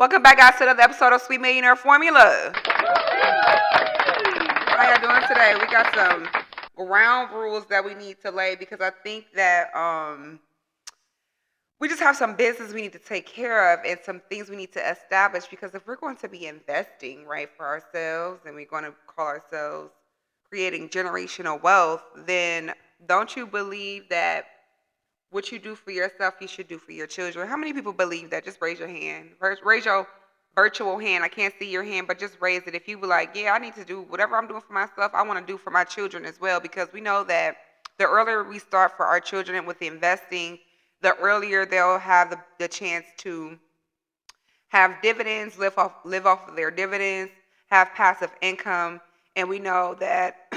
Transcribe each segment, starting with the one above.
Welcome back, guys, to another episode of Sweet Millionaire Formula. How y'all doing today? We got some ground rules that we need to lay because I think that we just have some business we need to take care of and some things we need to establish because if we're going to be investing, right, for ourselves and we're going to call ourselves creating generational wealth, then don't you believe that what you do for yourself, you should do for your children? How many people believe that? Just raise your hand. Raise your virtual hand. I can't see your hand, but just raise it. If you were like, yeah, I need to do whatever I'm doing for myself, I want to do for my children as well, because we know that the earlier we start for our children with investing, the earlier they'll have the chance to have dividends, live off of their dividends, have passive income, and we know that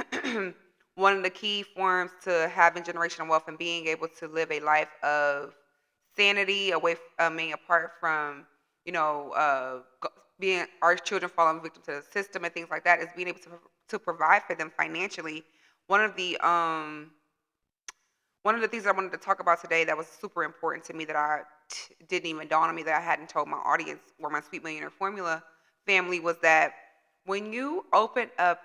one of the key forms to having generational wealth and being able to live a life of sanity away, apart from being our children falling victim to the system and things like that, is being able to provide for them financially. One of the um one of the things I wanted to talk about today that was super important to me that didn't even dawn on me that I hadn't told my audience or my Sweet Millionaire Formula family was that when you open up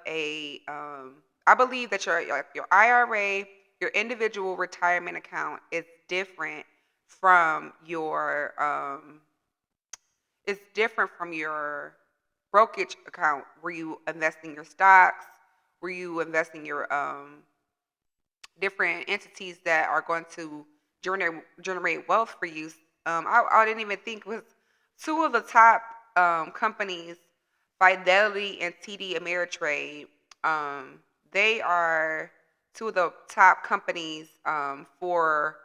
I believe that your IRA, your individual retirement account is different from your brokerage account where you invest in your stocks, where you invest in your different entities that are going to generate wealth for you. I didn't even think was two of the top companies, Fidelity and TD Ameritrade. They are two of the top companies for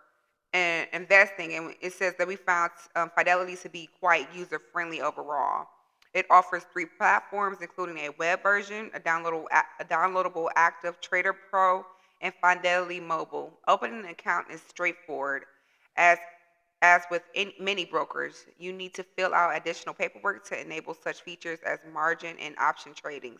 investing, and it says that we found Fidelity to be quite user friendly overall. It offers 3 platforms, including a web version, a downloadable active Trader Pro, and Fidelity Mobile. Opening an account is straightforward. As with many brokers, you need to fill out additional paperwork to enable such features as margin and option tradings.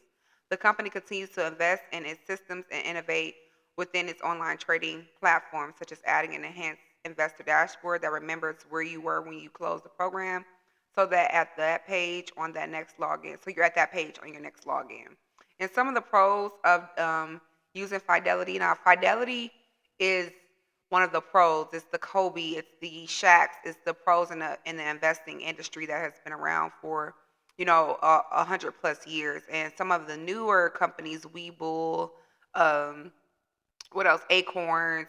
The company continues to invest in its systems and innovate within its online trading platforms, such as adding an enhanced investor dashboard that remembers where you were when you closed the program, so that at that page on that next login, so you're at that page on your next login. And some of the pros of using Fidelity. Now, Fidelity is one of the pros. It's the Kobe, it's the Shacks, it's the pros in the investing industry that has been around for 100+ years. And some of the newer companies, Webull, um, what else? Acorns.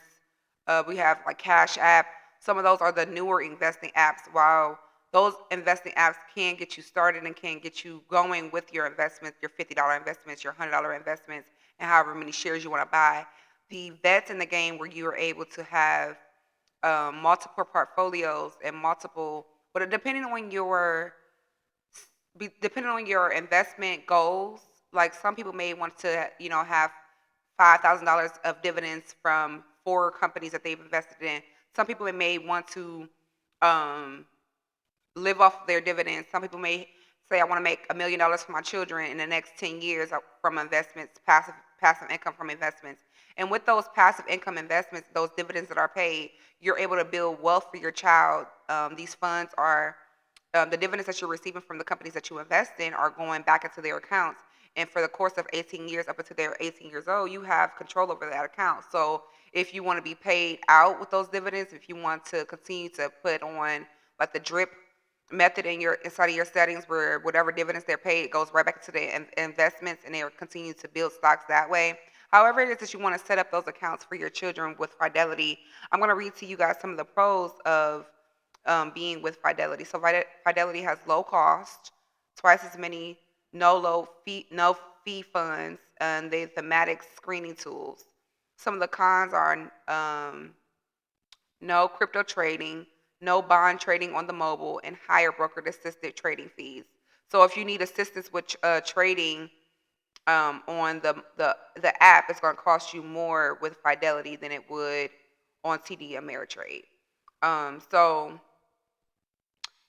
We have like Cash App. Some of those are the newer investing apps. While those investing apps can get you started and can get you going with your investments, your $50 investments, your $100 investments, and however many shares you want to buy. The vets in the game where you are able to have multiple portfolios and multiple, but depending on your investment goals, like some people may want to, have $5,000 of dividends from 4 companies that they've invested in. Some people may want to um, live off their dividends. Some people may say, I want to make $1 million for my children in the next 10 years from investments, passive income from investments. And with those passive income investments, those dividends that are paid, you're able to build wealth for your child. These funds are the dividends that you're receiving from the companies that you invest in are going back into their accounts. And for the course of 18 years, up until they're 18 years old, you have control over that account. So if you want to be paid out with those dividends, if you want to continue to put on like the drip method inside of your settings, where whatever dividends they're paid goes right back into the investments, and they continue to build stocks that way. However it is that you want to set up those accounts for your children with Fidelity, I'm going to read to you guys some of the pros of being with Fidelity. So Fidelity has low cost, twice as many no fee funds, and they thematic screening tools. Some of the cons are no crypto trading, no bond trading on the mobile, and higher broker assisted trading fees. So if you need assistance with trading on the app, it's going to cost you more with Fidelity than it would on TD Ameritrade. So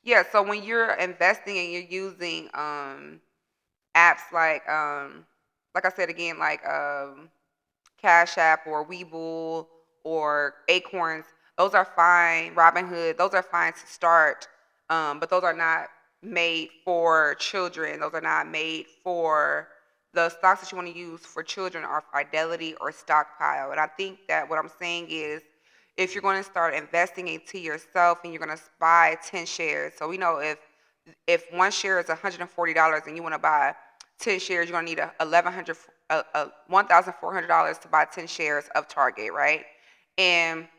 yeah, so when you're investing and you're using apps like I said again, like Cash App or Webull or Acorns, those are fine. Robinhood, those are fine to start, but those are not made for children. Those are not made for the stocks that you want to use for children are Fidelity or Stockpile. And I think that what I'm saying is if you're going to start investing into yourself and you're going to buy 10 shares. So we know if one share is $140 and you want to buy 10 shares, you're going to need $1,400 to buy 10 shares of Target, right? And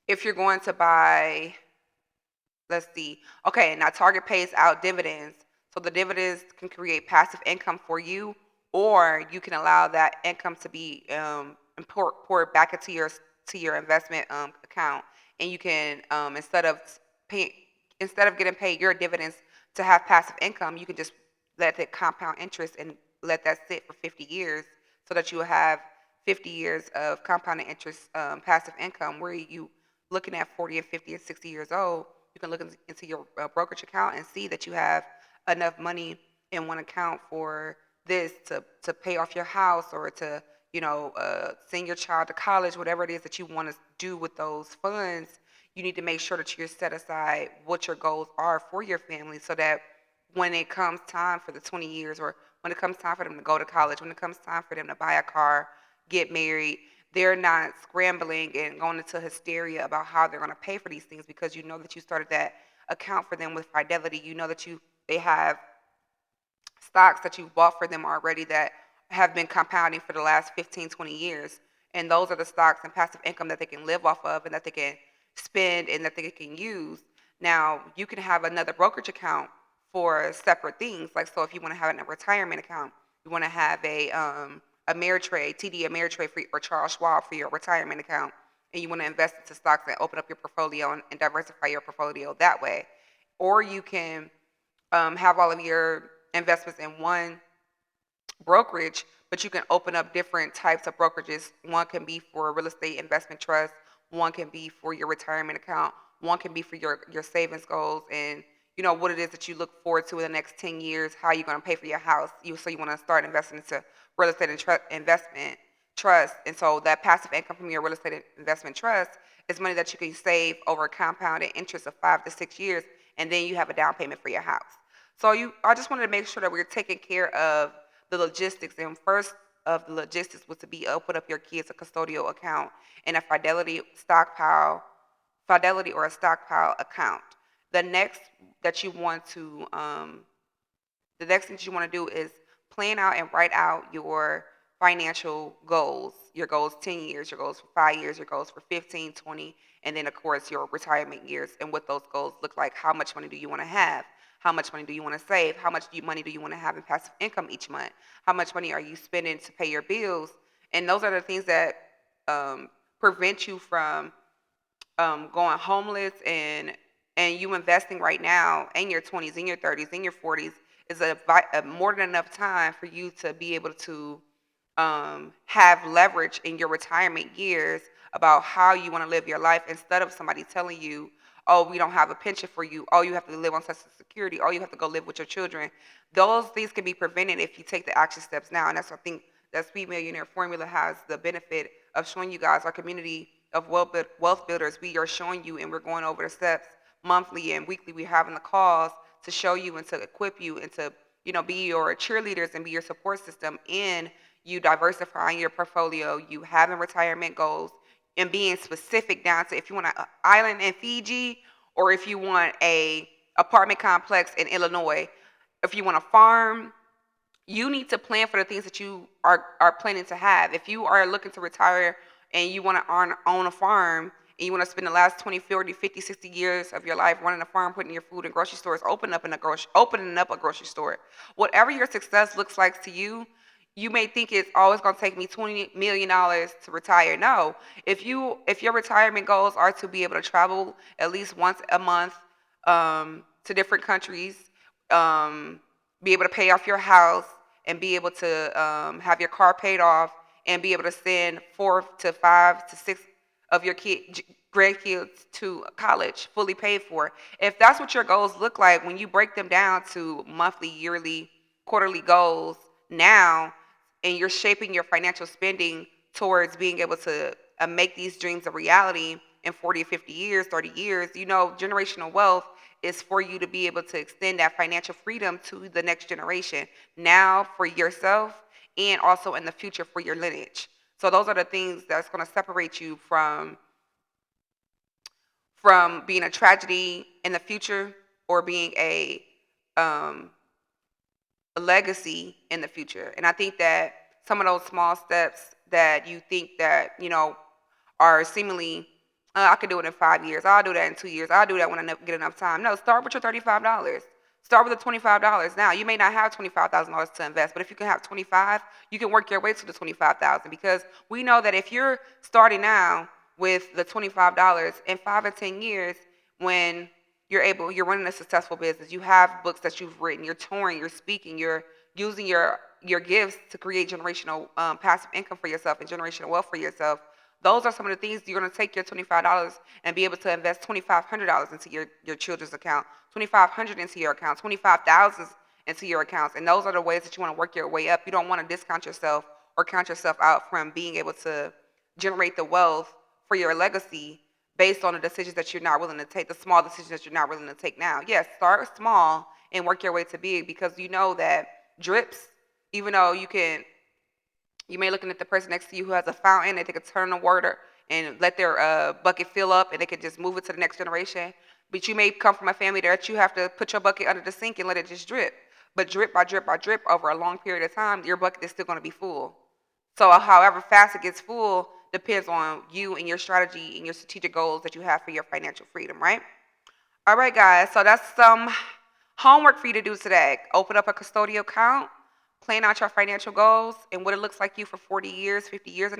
if you're going to buy, let's see, okay, now Target pays out dividends. So the dividends can create passive income for you, or you can allow that income to be poured back into your investment account, and you can pay, instead of getting paid your dividends to have passive income, you can just let it compound interest and let that sit for 50 years, so that you will have 50 years of compounding interest passive income, where you looking at 40 and 50 and 60 years old, you can look into your brokerage account and see that you have enough money in one account for this to pay off your house, or to send your child to college, whatever it is that you want to do with those funds. You need to make sure that you're set aside what your goals are for your family, so that when it comes time for the 20 years, or when it comes time for them to go to college, when it comes time for them to buy a car, get married, they're not scrambling and going into hysteria about how they're going to pay for these things, because you know that you started that account for them with Fidelity. You know that they have stocks that you've bought for them already that have been compounding for the last 15, 20 years. And those are the stocks and passive income that they can live off of, and that they can spend, and that they can use. Now, you can have another brokerage account for separate things. Like, so if you want to have a retirement account, you want to have a Ameritrade, TD Ameritrade or Charles Schwab for your retirement account, and you want to invest into stocks and open up your portfolio and diversify your portfolio that way. Or you can have all of your investments in one brokerage, but you can open up different types of brokerages. One can be for a real estate investment trust, one can be for your retirement account, one can be for your savings goals, and what it is that you look forward to in the next 10 years, how you're going to pay for your house. So you want to start investing into real estate and investment trust. And so that passive income from your real estate investment trust is money that you can save over a compounded interest of 5 to 6 years, and then you have a down payment for your house. So I just wanted to make sure that we're taking care of the logistics. And first of the logistics was to open up your kids a custodial account and a Fidelity or a stockpile account. The next that you want to the next thing that you want to do is plan out and write out your financial goals. Your goals 10 years, your goals for 5 years, your goals for 15, 20, and then of course your retirement years, and what those goals look like. How much money do you want to have? How much money do you want to save? How much money do you want to have in passive income each month? How much money are you spending to pay your bills? And those are the things that prevent you from going homeless, and you investing right now in your 20s, in your 30s, in your 40s is a more than enough time for you to be able to have leverage in your retirement years about how you want to live your life, instead of somebody telling you, oh, we don't have a pension for you, oh, you have to live on social security, oh, you have to go live with your children. Those things can be prevented if you take the action steps now. And that's, I think, that Speed Millionaire Formula has the benefit of showing you guys, our community of wealth builders. We are showing you, and we're going over the steps monthly and weekly. We're having the calls to show you and to equip you and to be your cheerleaders and be your support system in you diversifying your portfolio, you having retirement goals, and being specific down to if you want an island in Fiji, or if you want a apartment complex in Illinois, if you want a farm. You need to plan for the things that you are planning to have. If you are looking to retire and you want to own a farm, and you want to spend the last 20, 40, 50, 60 years of your life running a farm, putting your food in grocery stores, opening up a grocery store. Whatever your success looks like to you, you may think it's always going to take me $20 million to retire. No. If your retirement goals are to be able to travel at least once a month to different countries, be able to pay off your house, and be able to have your car paid off, and be able to send 4 to 5 to 6 of your grandkids to college fully paid for. If that's what your goals look like, when you break them down to monthly, yearly, quarterly goals now, and you're shaping your financial spending towards being able to make these dreams a reality in 40 or 50 years, 30 years, generational wealth is for you to be able to extend that financial freedom to the next generation, now for yourself and also in the future for your lineage. So those are the things that's going to separate you from being a tragedy in the future or being um, a legacy in the future. And I think that some of those small steps that you think that, are seemingly, I could do it in 5 years. I'll do that in 2 years. I'll do that when I get enough time. No, start with your $35. Start with the $25 now. You may not have $25,000 to invest, but if you can have 25, you can work your way to the 25,000 because we know that if you're starting now with the $25 in 5 or 10 years, when you're running a successful business, you have books that you've written, you're touring, you're speaking, you're using your gifts to create generational passive income for yourself and generational wealth for yourself. Those are some of the things you're going to take your $25 and be able to invest $2,500 into your children's account, $2,500 into your account, 25,000 into your accounts, and those are the ways that you want to work your way up. You don't want to discount yourself or count yourself out from being able to generate the wealth for your legacy based on the decisions that you're not willing to take, the small decisions that you're not willing to take now. Yes, start small and work your way to big because you know that drips, even though you may looking at the person next to you who has a fountain that they could turn the water and let their bucket fill up and they could just move it to the next generation. But you may come from a family that you have to put your bucket under the sink and let it just drip. But drip by drip by drip over a long period of time, your bucket is still going to be full. So however fast it gets full depends on you and your strategy and your strategic goals that you have for your financial freedom, right? All right, guys. So that's some homework for you to do today. Open up a custodial account, plan out your financial goals and what it looks like you for 40 years, 50 years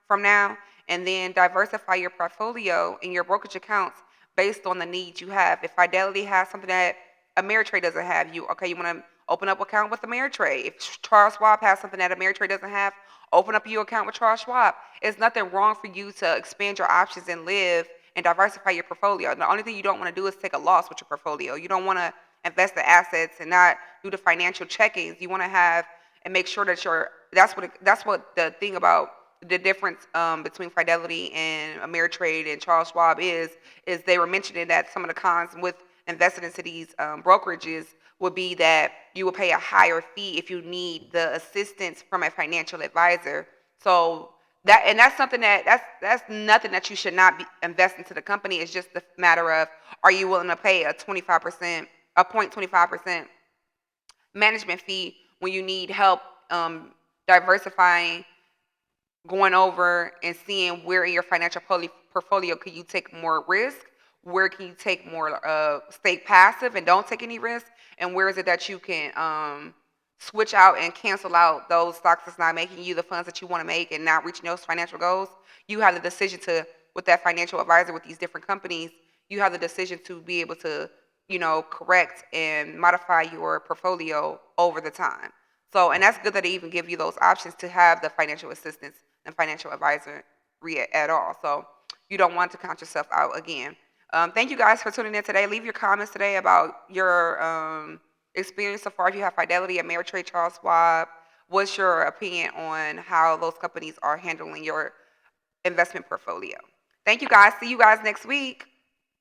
from now, and then diversify your portfolio and your brokerage accounts based on the needs you have. If Fidelity has something that Ameritrade doesn't have, you want to open up an account with Ameritrade. If Charles Schwab has something that Ameritrade doesn't have, open up your account with Charles Schwab. It's nothing wrong for you to expand your options and live and diversify your portfolio. The only thing you don't want to do is take a loss with your portfolio. You don't want to invest the assets and not do the financial checkings. You want to have and make sure that that's what the thing about the difference between Fidelity and Ameritrade and Charles Schwab is they were mentioning that some of the cons with investing into these brokerages would be that you will pay a higher fee if you need the assistance from a financial advisor. So that's something that's nothing that you should not be invest into the company. It's just a matter of, are you willing to pay a 25%, a 0.25% management fee when you need help diversifying, going over and seeing where in your financial portfolio can you take more risk, where can you take more stay passive and don't take any risk, and where is it that you can switch out and cancel out those stocks that's not making you the funds that you want to make and not reaching those financial goals. You have the decision to, with that financial advisor with these different companies, you have the decision to be able to correct and modify your portfolio over the time. So, and that's good that they even give you those options to have the financial assistance and financial advisor at all. So you don't want to count yourself out again. Thank you guys for tuning in today. Leave your comments today about your experience so far. If you have Fidelity, Ameritrade, Charles Schwab, what's your opinion on how those companies are handling your investment portfolio? Thank you guys. See you guys next week.